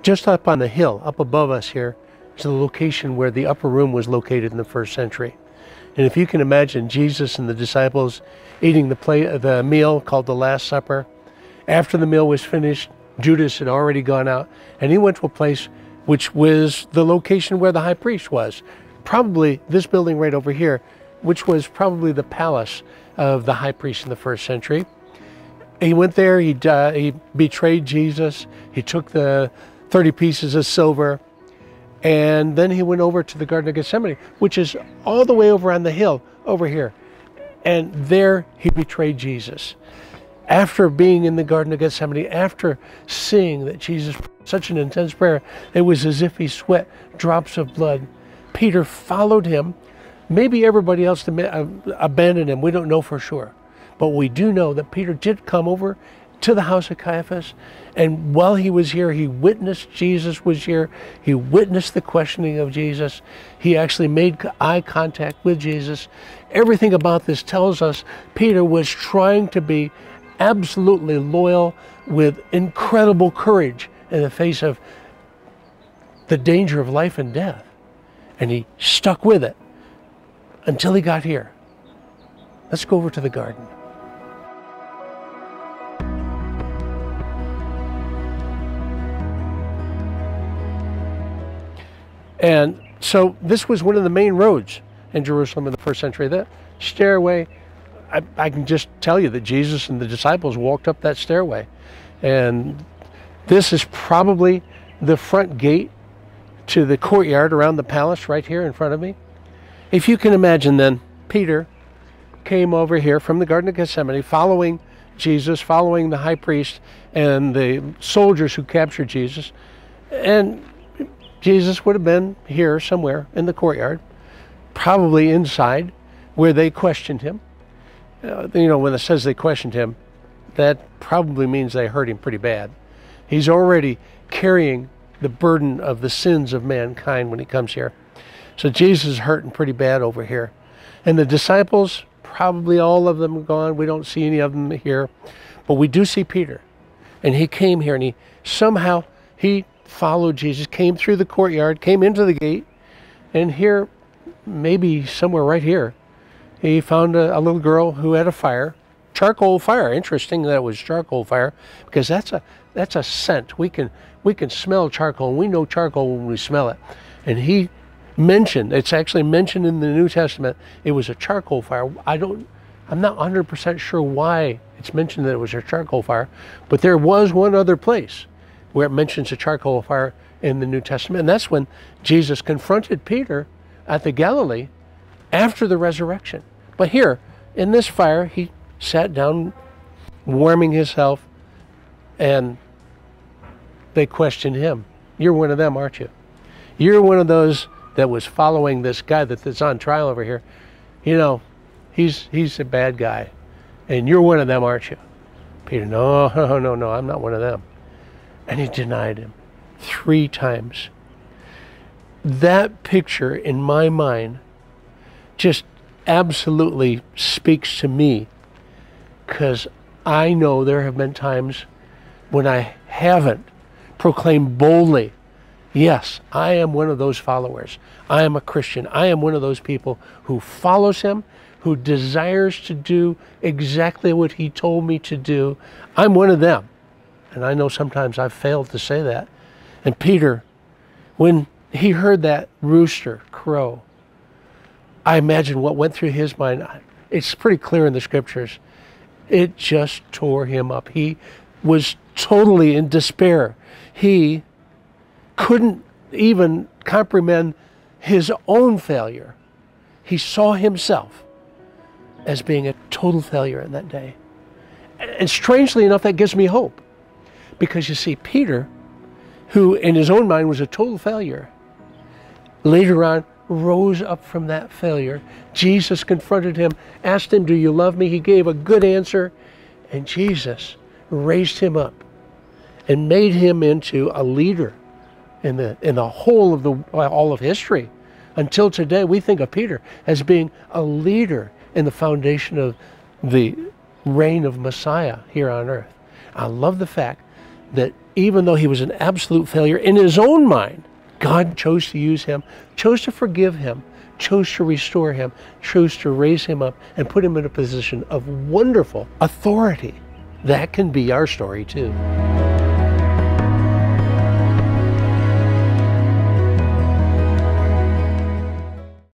Just up on the hill, up above us here, is the location where the upper room was located in the first century. And if you can imagine Jesus and the disciples eating the meal called the Last Supper. After the meal was finished, Judas had already gone out, and he went to a place which was the location where the high priest was. Probably this building right over here, which was probably the palace of the high priest in the first century. He went there, he betrayed Jesus, he took the 30 pieces of silver, and then he went over to the Garden of Gethsemane, which is all the way over on the hill over here. And there he betrayed Jesus. After being in the Garden of Gethsemane, after seeing that Jesus prayed such an intense prayer, it was as if he sweat drops of blood. Peter followed him. Maybe everybody else abandoned him. We don't know for sure. But we do know that Peter did come over to the house of Caiaphas, and while he was here, he witnessed Jesus was here. He witnessed the questioning of Jesus. He actually made eye contact with Jesus. Everything about this tells us Peter was trying to be absolutely loyal with incredible courage in the face of the danger of life and death. And he stuck with it until he got here. Let's go over to the garden. And so this was one of the main roads in Jerusalem in the first century. That stairway, I can just tell you that Jesus and the disciples walked up that stairway. And this is probably the front gate to the courtyard around the palace right here in front of me. If you can imagine then, Peter came over here from the Garden of Gethsemane following Jesus, following the high priest and the soldiers who captured Jesus. And Jesus would have been here somewhere in the courtyard, probably inside where they questioned him. You know, when it says they questioned him, that probably means they hurt him pretty bad. He's already carrying the burden of the sins of mankind when he comes here. So Jesus is hurting pretty bad over here. And the disciples, probably all of them are gone. We don't see any of them here. But we do see Peter. And he came here, and he followed Jesus, came through the courtyard, came into the gate, and here, maybe somewhere right here, he found a little girl who had a fire, charcoal fire. Interesting that it was charcoal fire, because that's a scent. We can smell charcoal, and we know charcoal when we smell it. And he mentioned, it's actually mentioned in the New Testament, it was a charcoal fire. I'm not 100% sure why it's mentioned that it was a charcoal fire, but there was one other place where it mentions a charcoal fire in the New Testament. And that's when Jesus confronted Peter at the Galilee after the resurrection. But here, in this fire, he sat down, warming himself, and they questioned him. You're one of them, aren't you? You're one of those that was following this guy that's on trial over here. You know, he's a bad guy, and you're one of them, aren't you? Peter, no, I'm not one of them. And he denied him 3 times. That picture in my mind just absolutely speaks to me, because I know there have been times when I haven't proclaimed boldly, yes, I am one of those followers. I am a Christian. I am one of those people who follows him, who desires to do exactly what he told me to do. I'm one of them. And I know sometimes I've failed to say that. And Peter, when he heard that rooster crow, I imagine what went through his mind. It's pretty clear in the scriptures. It just tore him up. He was totally in despair. He couldn't even comprehend his own failure. He saw himself as being a total failure in that day. And strangely enough, that gives me hope. Because you see, Peter, who in his own mind was a total failure, later on rose up from that failure. Jesus confronted him, asked him, do you love me? He gave a good answer, and Jesus raised him up and made him into a leader in the whole of all of history. Until today, we think of Peter as being a leader in the foundation of the reign of Messiah here on earth. I love the fact that even though he was an absolute failure in his own mind, God chose to use him, chose to forgive him, chose to restore him, chose to raise him up and put him in a position of wonderful authority. That can be our story too.